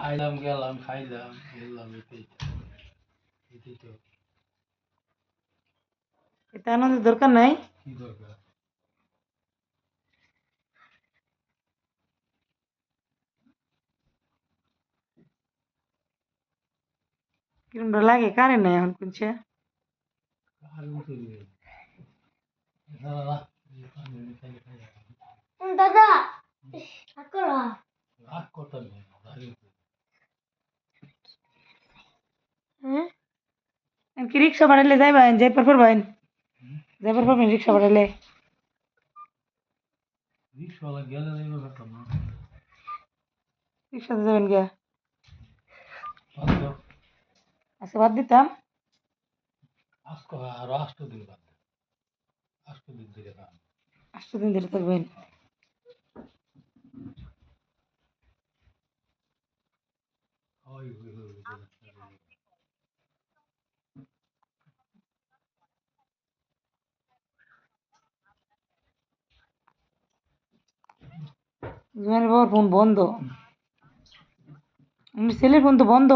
আইলাম গেলাম খাইলাম এলাম এটাই তো এটা আনন্দের দরকার নাই। কি দরকার কিরম লাগে কারে নাই এখন কোনছে আর উঠে দাদা দাদা আকরা রাগ করতে নেই হ্যাঁ কি রিক্সা ভাড়াইলে যাইবেন যাইবার পারবেন যাইবার পারবেন রিক্সা ভাড়াইলে রিক্সাওয়ালা গেলে নেই ব্যাপারটা না রিক্সাতে যাবেন গিয়া আজকে আজকে বাদ দিতাম আজকে আরো 8 দিন বাদ 8 দিন ধরে কাম 8 দিন ধরে থাকবেন হয় জুয়ানের বাবার ফোন বন্ধ আমার ছেলের ফোন তো বন্ধ